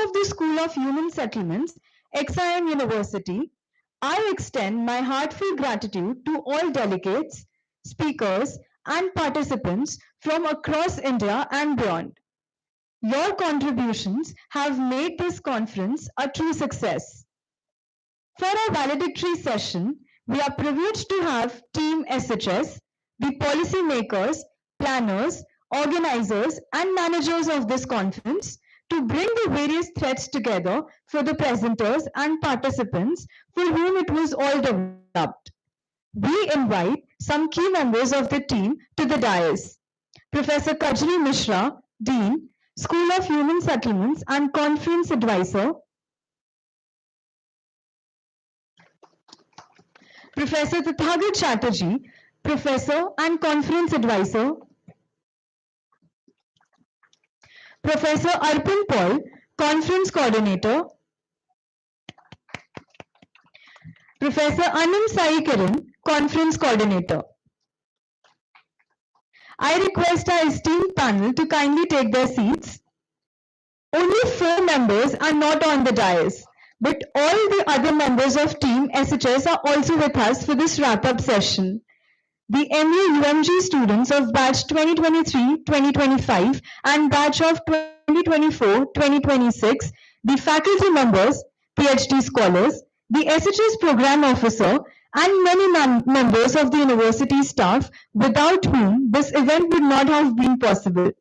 of the School of Human Settlements, XIM University, I extend my heartfelt gratitude to all delegates, speakers, and participants from across India and beyond. Your contributions have made this conference a true success. For our valedictory session, we are privileged to have Team SHS, the policymakers, planners, organizers, and managers of this conference to bring the various threads together for the presenters and participants for whom it was all developed. We invite some key members of the team to the dais. Professor Kajri Mishra, Dean, School of Human Settlements and Conference Advisor. Professor Tathagat Chatterjee, Professor and Conference Advisor. Professor Arpan Paul, Conference Coordinator. Professor Anam Sai Kiran, Conference Coordinator. I request our esteemed panel to kindly take their seats. Only 4 members are not on the dais, but all the other members of Team SHS are also with us for this wrap-up session. The MA UMG students of batch 2023-2025 and batch of 2024-2026, the faculty members, PhD scholars, the SHS program officer, and many members of the university staff, without whom this event would not have been possible.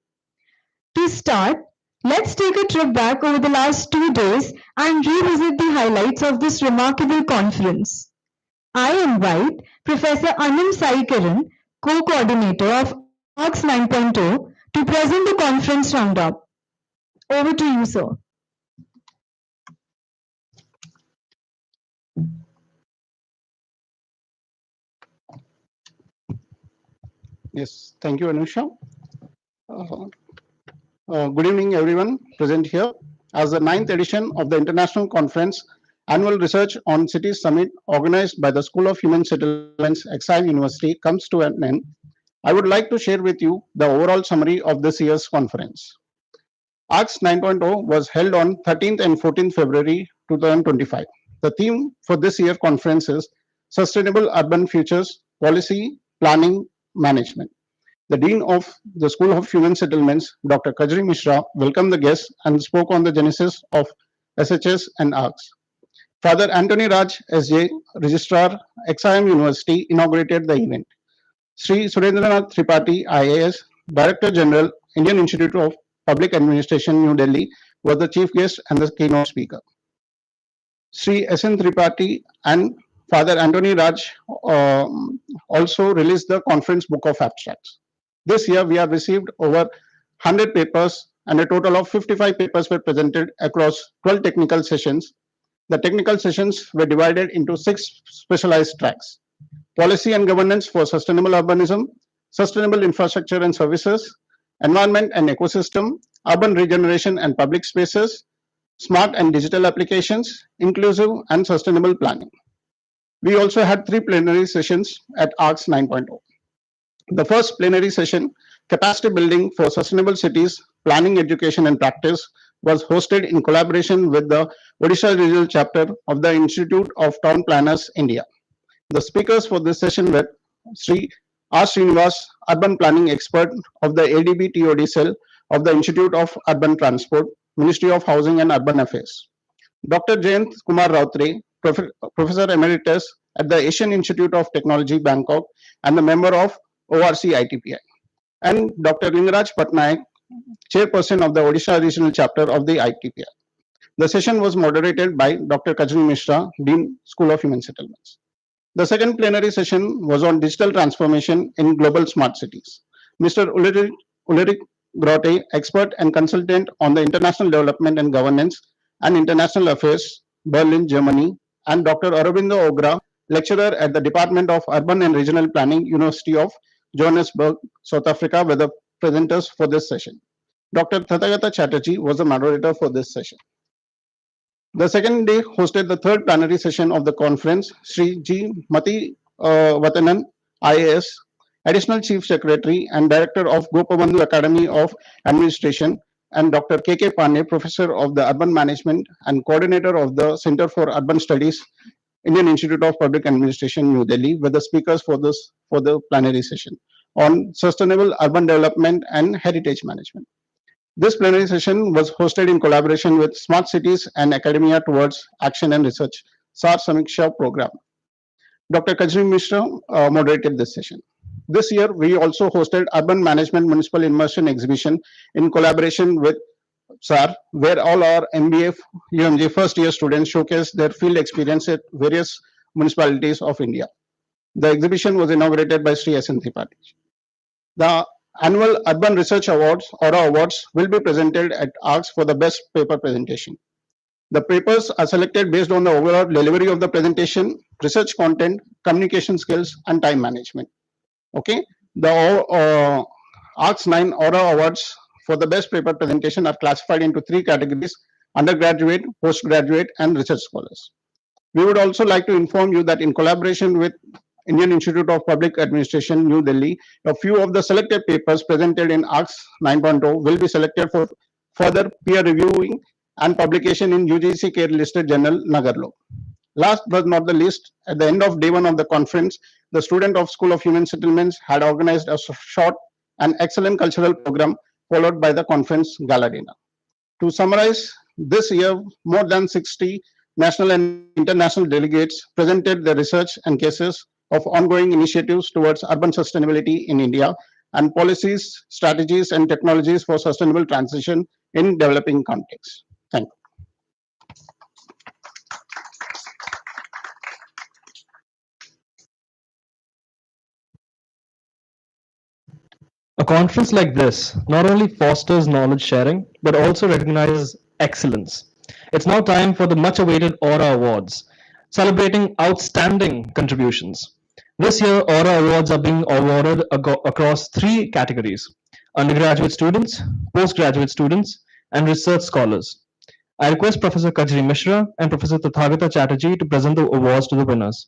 To start, let's take a trip back over the last 2 days and revisit the highlights of this remarkable conference. I invite Professor Anam Sai Kiran, co-coordinator of ARCS 9.0, to present the conference roundup. Over to you, sir. Yes, thank you, Anusha. Good evening, everyone present here. As the 9th edition of the International Conference Annual Research on Cities Summit organized by the School of Human Settlements, XIM University comes to an end, I would like to share with you the overall summary of this year's conference. ARCS 9.0 was held on 13th and 14th February 2025. The theme for this year's conference is Sustainable Urban Futures, Policy, Planning, Management. The Dean of the School of Human Settlements, Dr. Kajri Mishra, welcomed the guests and spoke on the genesis of SHS and ARCS. Father Anthony Raj, SJ, Registrar, XIM University, inaugurated the event. Sri Surendranath Tripathi, IAS, Director General, Indian Institute of Public Administration, New Delhi, was the chief guest and the keynote speaker. Sri S.N. Tripathi and Father Anthony Raj also released the conference book of abstracts. This year, we have received over 100 papers and a total of 55 papers were presented across 12 technical sessions. The technical sessions were divided into 6 specialized tracks: Policy and Governance for Sustainable Urbanism, Sustainable Infrastructure and Services, Environment and Ecosystem, Urban Regeneration and Public Spaces, Smart and Digital Applications, Inclusive and Sustainable Planning. We also had 3 plenary sessions at ARCS 9.0. The first plenary session, Capacity Building for Sustainable Cities, Planning, Education and Practice, was hosted in collaboration with the Odisha Regional Chapter of the Institute of Town Planners, India. The speakers for this session were Sri R. Srinivas, Urban Planning Expert of the ADB TOD Cell of the Institute of Urban Transport, Ministry of Housing and Urban Affairs; Dr. Jayant Kumar Rautre, Professor Emeritus at the Asian Institute of Technology, Bangkok, and a member of ORC ITPI; and Dr. Lingaraj Patnaik, Chairperson of the Odisha Regional Chapter of the ITPI. The session was moderated by Dr. Kajri Mishra, Dean, School of Human Settlements. The second plenary session was on digital transformation in global smart cities. Mr. Ulrich Grote, expert and consultant on the international development and governance and international affairs, Berlin, Germany, and Dr. Aurobindo Ogra, lecturer at the Department of Urban and Regional Planning, University of Johannesburg, South Africa, were the presenters for this session. Dr. Tathagata Chatterjee was the moderator for this session. The second day hosted the third plenary session of the conference. Sri G. Mati Vatanan, IAS, Additional Chief Secretary and Director of Gopabandhu Academy of Administration, and Dr. K.K. Pandey, Professor of the Urban Management and Coordinator of the Center for Urban Studies, Indian Institute of Public Administration, New Delhi, were the speakers for the plenary session on sustainable urban development and heritage management. This plenary session was hosted in collaboration with Smart Cities and Academia Towards Action and Research SAR Samiksha program. Dr. Kajri Mishra moderated this session. This year, we also hosted Urban Management Municipal Immersion Exhibition in collaboration with SAR, where all our MBA UMG first year students showcased their field experience at various municipalities of India. The exhibition was inaugurated by Sri S.N. Tripathi. The annual Urban Research Awards, Aura Awards, will be presented at ARCS for the best paper presentation. The papers are selected based on the overall delivery of the presentation, research content, communication skills, and time management. Okay, the ARCS 9 Aura Awards for the best paper presentation are classified into three categories: undergraduate, postgraduate, and research scholars. We would also like to inform you that in collaboration with Indian Institute of Public Administration, New Delhi, a few of the selected papers presented in ARCS 9.0 will be selected for further peer reviewing and publication in UGC care listed journal Nagarlo. Last but not the least, at the end of day one of the conference, the student of School of Human Settlements had organized a short and excellent cultural program followed by the conference gala dinner. To summarize, this year, more than 60 national and international delegates presented their research and cases of ongoing initiatives towards urban sustainability in India and policies, strategies, and technologies for sustainable transition in developing contexts. Thank you. A conference like this not only fosters knowledge sharing, but also recognizes excellence. It's now time for the much awaited Aura Awards, celebrating outstanding contributions. This year, Aura Awards are being awarded across three categories: undergraduate students, postgraduate students, and research scholars. I request Professor Kajri Mishra and Professor Tathagata Chatterjee to present the awards to the winners.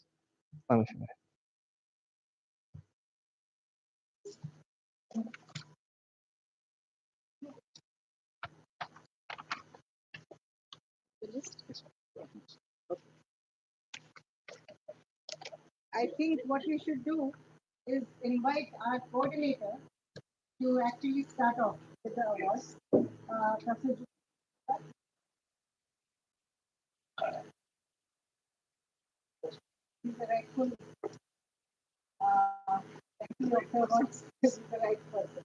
I think what we should do is invite our coordinator to actually start off with the awards. Professor he's the rightful actually of the awards is the right person.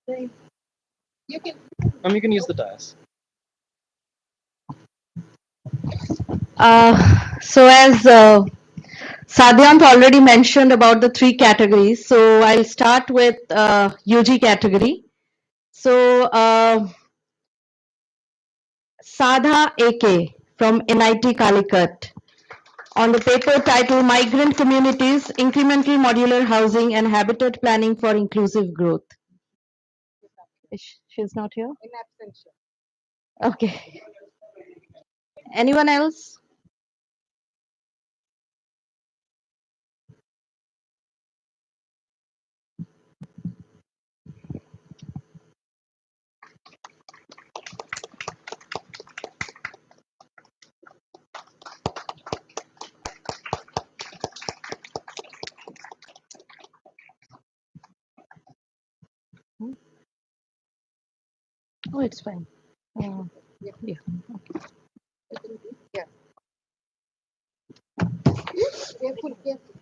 So you can You can use the dais. So as Sadyant already mentioned about the three categories, so I'll start with UG category. So Sadha AK from NIT Calicut on the paper titled Migrant Communities, Incremental Modular Housing and Habitat Planning for Inclusive Growth. She's not here? In absentia. Okay. Anyone else? Oh, it's fine. Yeah. Okay. Yeah. Careful, careful.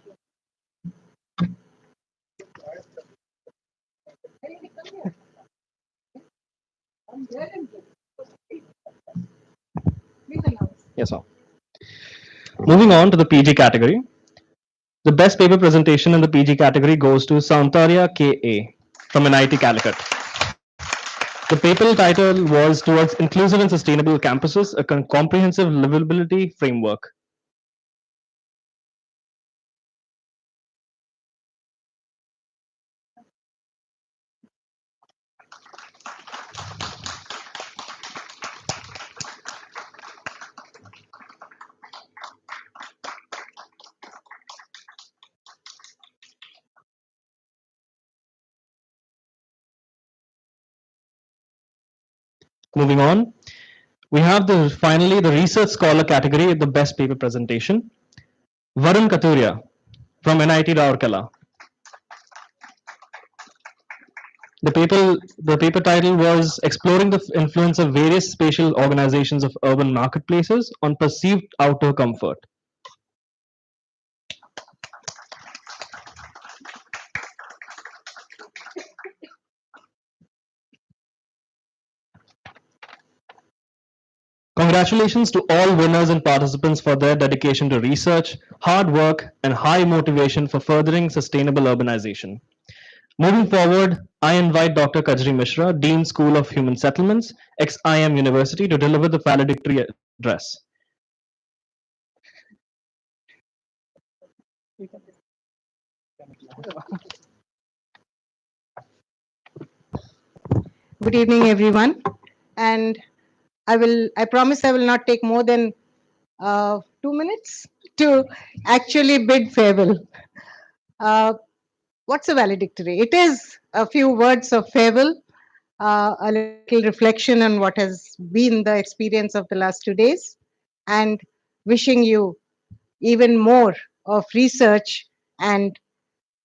Yes, sir. Moving on to the PG category. The best paper presentation in the PG category goes to Sauntarya K.A. from NIT Calicut. The paper title was Towards Inclusive and Sustainable Campuses, a comprehensive livability framework. Moving on, we have finally the research scholar category, the best paper presentation. Varun Katuria from NIT Rourkela. The paper title was Exploring the Influence of Various Spatial Organizations of Urban Marketplaces on Perceived Outer Comfort. Congratulations to all winners and participants for their dedication to research, hard work, and high motivation for furthering sustainable urbanization. Moving forward, I invite Dr. Kajri Mishra, Dean School of Human Settlements, XIM University, to deliver the valedictory address. Good evening, everyone. And I promise I will not take more than 2 minutes to actually bid farewell. What's a valedictory? It is a few words of farewell, a little reflection on what has been the experience of the last 2 days, and wishing you even more of research and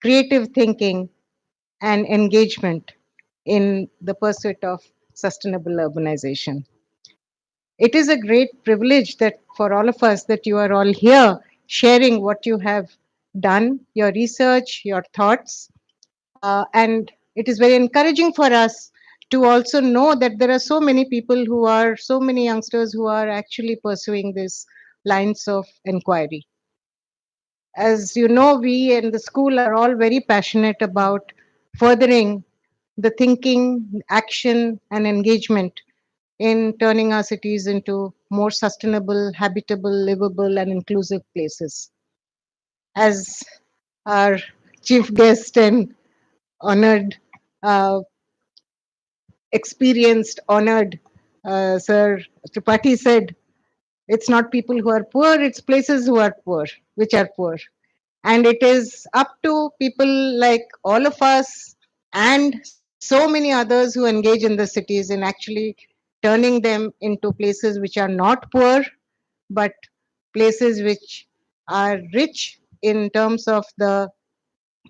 creative thinking and engagement in the pursuit of sustainable urbanization. It is a great privilege that for all of us that you are all here sharing what you have done, your research, your thoughts, and it is very encouraging for us to also know that there are so many people so many youngsters who are actually pursuing these lines of inquiry. As you know, we in the school are all very passionate about furthering the thinking, action, and engagement in turning our cities into more sustainable, habitable, livable, and inclusive places. As our chief guest and honored, experienced, honored Sir Tripathi said, it's not people who are poor, it's places who are poor, which are poor. And it is up to people like all of us and so many others who engage in the cities in actually turning them into places which are not poor, but places which are rich in terms of the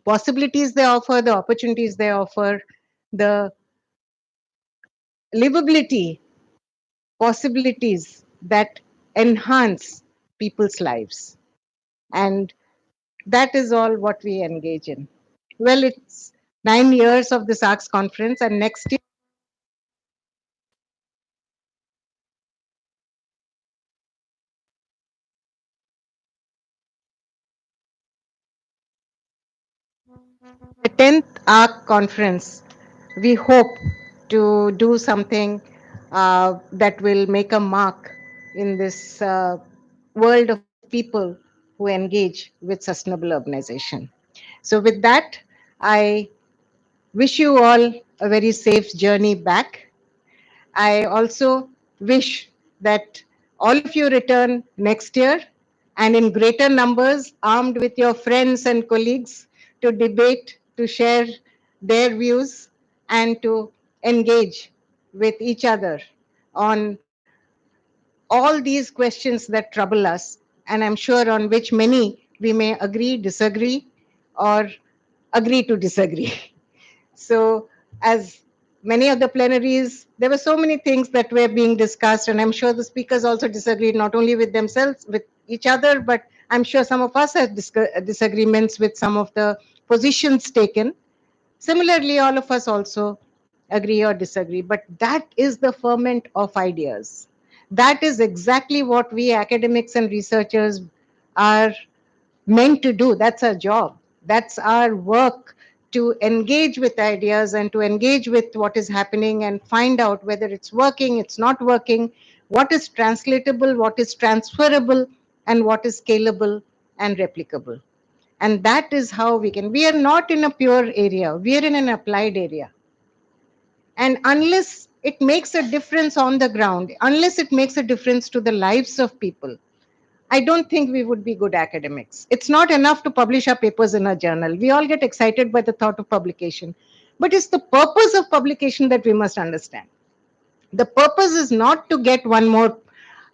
possibilities they offer, the opportunities they offer, the livability possibilities that enhance people's lives. And that is all what we engage in. Well, it's 9 years of this ARCS conference, and next year, the 10th ARC conference, we hope to do something that will make a mark in this world of people who engage with sustainable urbanization. So, with that, I wish you all a very safe journey back. I also wish that all of you return next year and in greater numbers, armed with your friends and colleagues to debate, to share their views, and to engage with each other on all these questions that trouble us, and I'm sure on which many we may agree, disagree, or agree to disagree. So, as many of the plenaries, there were so many things that were being discussed, and I'm sure the speakers also disagreed not only with themselves, with each other, but I'm sure some of us had disagreements with some of the positions taken. Similarly, all of us also agree or disagree, but that is the ferment of ideas. That is exactly what we academics and researchers are meant to do. That's our job. That's our work, to engage with ideas and to engage with what is happening and find out whether it's working, it's not working, what is translatable, what is transferable, and what is scalable and replicable. And that is how we are not in a pure area, we are in an applied area. And unless it makes a difference on the ground, unless it makes a difference to the lives of people, I don't think we would be good academics. It's not enough to publish our papers in a journal. We all get excited by the thought of publication. But it's the purpose of publication that we must understand. The purpose is not to get one more,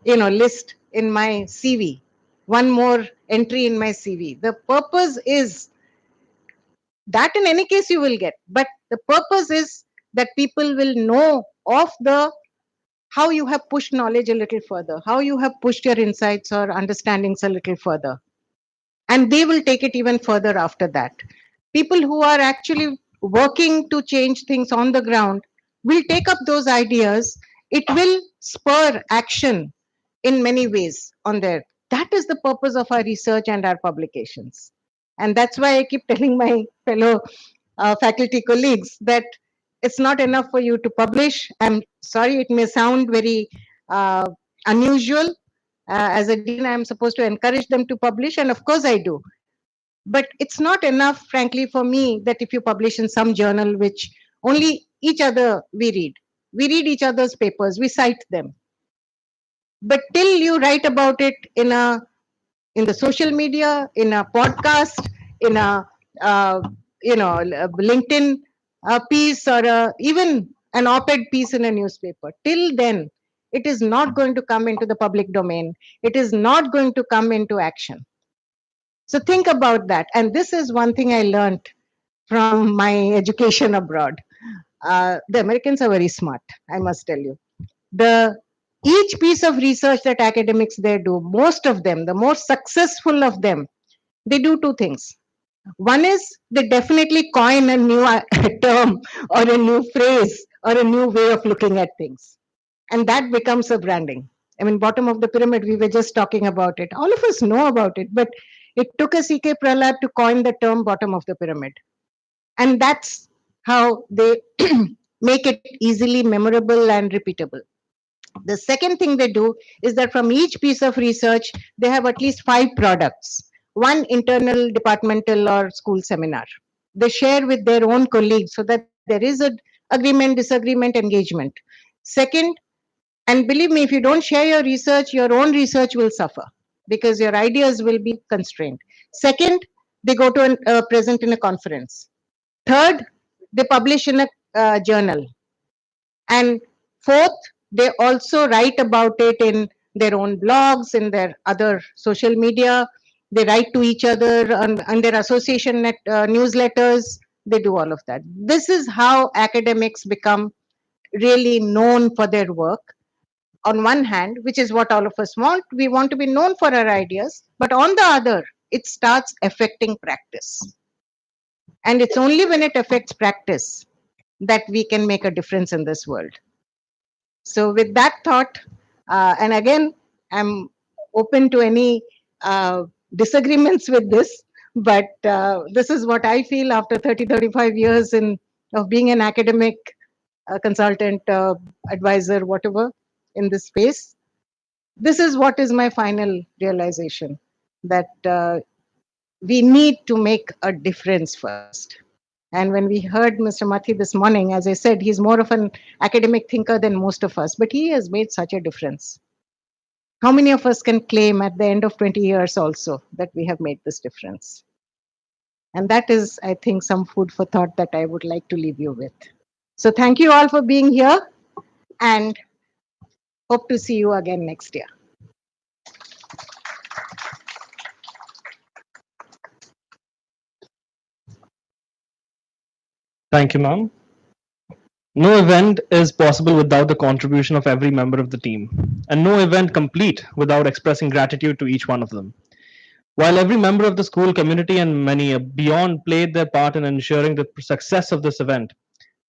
list in my CV, one more entry in my CV. The purpose is that in any case you will get, but the purpose is that people will know of the how you have pushed knowledge a little further, how you have pushed your insights or understandings a little further, and they will take it even further after that. People who are actually working to change things on the ground will take up those ideas. It will spur action in many ways on there. That is the purpose of our research and our publications. And that's why I keep telling my fellow faculty colleagues that it's not enough for you to publish. I'm sorry, it may sound very uh, unusual. As a dean, I'm supposed to encourage them to publish, and of course I do. But it's not enough, frankly, for me that if you publish in some journal which only each other we read each other's papers, we cite them. But till you write about it in the social media, in a podcast, in a LinkedIn piece, or even an op-ed piece in a newspaper, till then it is not going to come into the public domain. It is not going to come into action. So think about that. And this is one thing I learned from my education abroad. The Americans are very smart, I must tell you. The each piece of research that academics there do, most of them, the most successful of them, they do two things. One is they definitely coin a new term or a new phrase or a new way of looking at things. And that becomes a branding. I mean, bottom of the pyramid, we were just talking about it. All of us know about it, but it took a CK Prahlad to coin the term bottom of the pyramid. And that's how they make it easily memorable and repeatable. The second thing they do is that from each piece of research, they have at least 5 products, one internal departmental or school seminar. They share with their own colleagues so that there is a agreement, disagreement, engagement. Second, and believe me, if you don't share your own research will suffer because your ideas will be constrained. Second, they go to present in a conference. Third, they publish in a journal. And fourth, they also write about it in their own blogs, in their other social media. They write to each other on their association newsletters. They do all of that. This is how academics become really known for their work. On one hand, which is what all of us want, we want to be known for our ideas. But on the other, it starts affecting practice. And it's only when it affects practice that we can make a difference in this world. So with that thought, and again, I'm open to any disagreements with this, but this is what I feel after 30, 35 years of being an academic consultant, advisor, whatever, in this space. This is what is my final realization, that we need to make a difference first. And when we heard Mr. Mathi this morning, as I said, he's more of an academic thinker than most of us, but he has made such a difference. How many of us can claim at the end of 20 years also that we have made this difference? And that is, I think, some food for thought that I would like to leave you with. So thank you all for being here, and hope to see you again next year. Thank you, ma'am. No event is possible without the contribution of every member of the team, and no event complete without expressing gratitude to each one of them. While every member of the school community and many beyond played their part in ensuring the success of this event,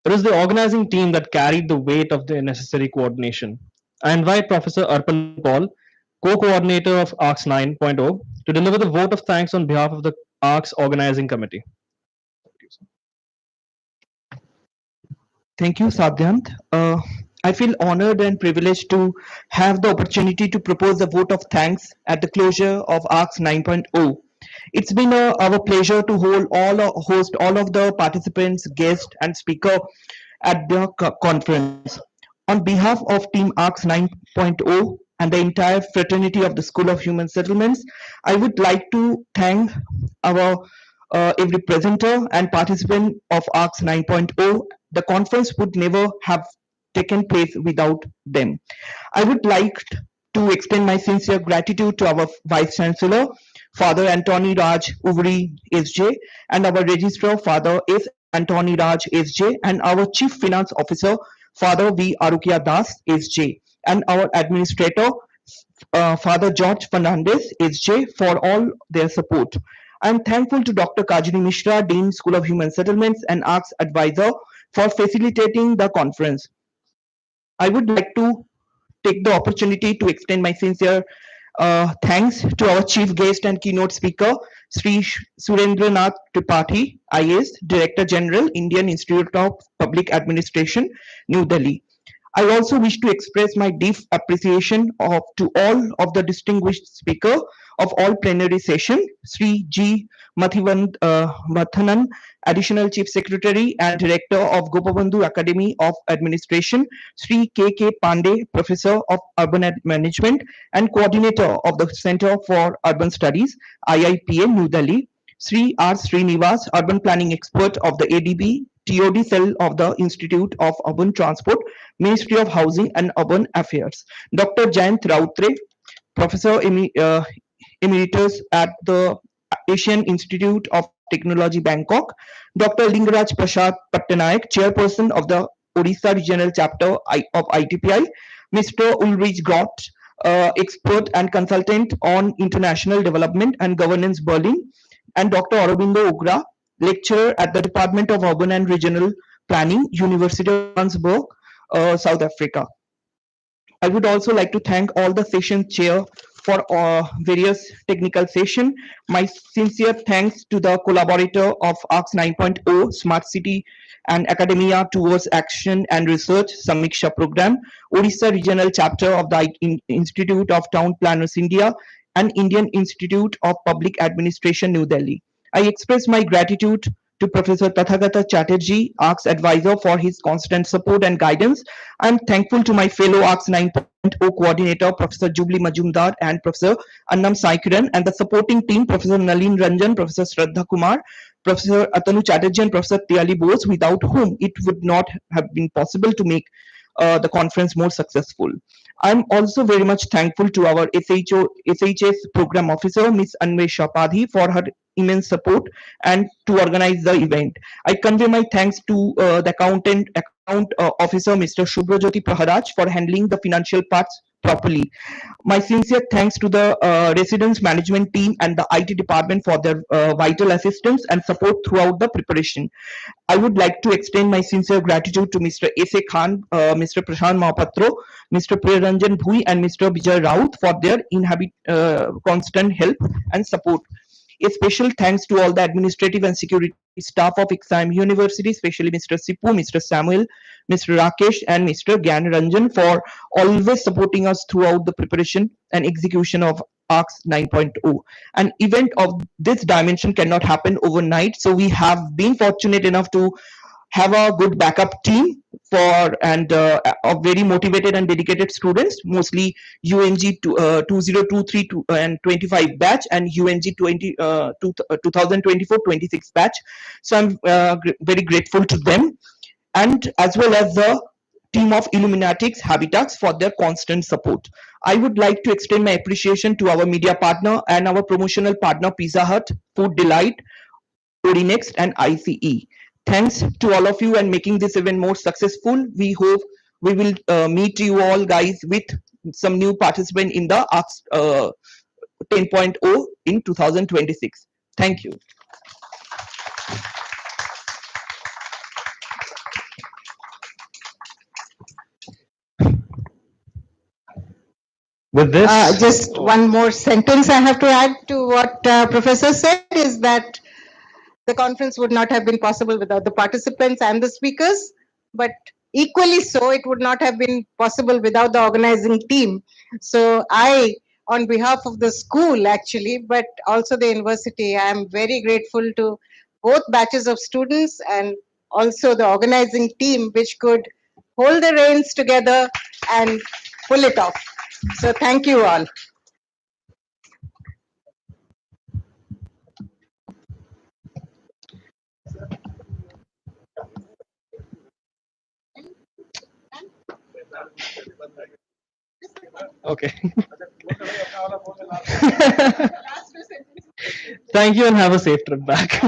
it is the organizing team that carried the weight of the necessary coordination. I invite Professor Arpan Paul, co-coordinator of ARCS 9.0, to deliver the vote of thanks on behalf of the ARCS organizing committee. Thank you, Sadyant. I feel honored and privileged to have the opportunity to propose a vote of thanks at the closure of ARCS 9.0. It's been our pleasure to host all of the participants, guests, and speaker at the conference. On behalf of Team ARCS 9.0 and the entire fraternity of the School of Human Settlements, I would like to thank our every presenter and participant of ARCS 9.0. The conference would never have taken place without them. I would like to extend my sincere gratitude to our Vice Chancellor, Father Anthony Raj Uvri SJ, and our Registrar, Father S. Anthony Raj SJ, and our Chief Finance Officer, Father V. Arukia Das SJ, and our Administrator, Father George Fernandez SJ, for all their support. I am thankful to Dr. Kajini Mishra, Dean, School of Human Settlements, and ARCS Advisor, for facilitating the conference. I would like to take the opportunity to extend my sincere thanks to our chief guest and keynote speaker, Sri Surendranath Tripathi, IAS, Director General, Indian Institute of Public Administration, New Delhi. I also wish to express my deep appreciation to all of the distinguished speaker of all plenary session, Sri G. Mathanan, Additional Chief Secretary and Director of Gopabandhu Academy of Administration, Sri K. K. Pandey, Professor of Urban Management and Coordinator of the Center for Urban Studies, IIPA, New Delhi, Sri R. Srinivas, Urban Planning Expert of the ADB, TOD Cell of the Institute of Urban Transport, Ministry of Housing and Urban Affairs, Dr. Jayant Rautre, Professor Emeritus at the Asian Institute of Technology, Bangkok, Dr. Lingaraj Prasad Pattanayak, Chairperson of the Odisha Regional Chapter of ITPI, Mr. Ulrich Grott, expert and consultant on international development and governance, Berlin, and Dr. Aurobindo Ugra, lecturer at the Department of Urban and Regional Planning, University of Johannesburg, South Africa. I would also like to thank all the session chair for various technical session. My sincere thanks to the collaborator of ARCS 9.0 Smart City and Academia Towards Action and Research Samiksha Program, Odisha Regional Chapter of the Institute of Town Planners India, and Indian Institute of Public Administration, New Delhi. I express my gratitude to Professor Tathagata Chatterjee, ARCS advisor, for his constant support and guidance. I am thankful to my fellow ARCS 9.0 coordinator, Professor Jubli Majumdar and Professor Annam Saikiran, and the supporting team, Professor Nalin Ranjan, Professor Shraddha Kumar, Professor Atanu Chatterjee, and Professor Tiali Bose, without whom it would not have been possible to make the conference more successful. I'm also very much thankful to our SHS program officer, Ms. Anvesha Padhi, for her immense support and to organize the event. I convey my thanks to the account officer, Mr. Shubhrajyoti Praharaj, for handling the financial parts properly. My sincere thanks to the residence management team and the IT department for their vital assistance and support throughout the preparation. I would like to extend my sincere gratitude to Mr. S.A. Khan, Mr. Prashant Mahapatro, Mr. Priyaranjan Bhui, and Mr. Vijay Raut for their constant help and support. A special thanks to all the administrative and security staff of XIM University, especially Mr. Sipu, Mr. Samuel, Mr. Rakesh, and Mr. Gyan Ranjan for always supporting us throughout the preparation and execution of ARCS 9.0. An event of this dimension cannot happen overnight, so we have been fortunate enough to have a good backup team of very motivated and dedicated students, mostly UNG 2023 and 25 batch and UNG 2024-26 batch. So I'm very grateful to them, and as well as the team of Illuminatics Habitats for their constant support. I would like to extend my appreciation to our media partner and our promotional partner, Pizza Hut, Food Delight, Odinext, and ICE. Thanks to all of you and making this event more successful. We hope we will meet you all guys with some new participant in the ARCS 10.0 in 2026. Thank you. With this, Just one more sentence I have to add to what Professor said is that the conference would not have been possible without the participants and the speakers, but equally so, it would not have been possible without the organizing team. So I, on behalf of the school actually, but also the university, I am very grateful to both batches of students and also the organizing team, which could hold the reins together and pull it off. So thank you all. Okay. Thank you and have a safe trip back.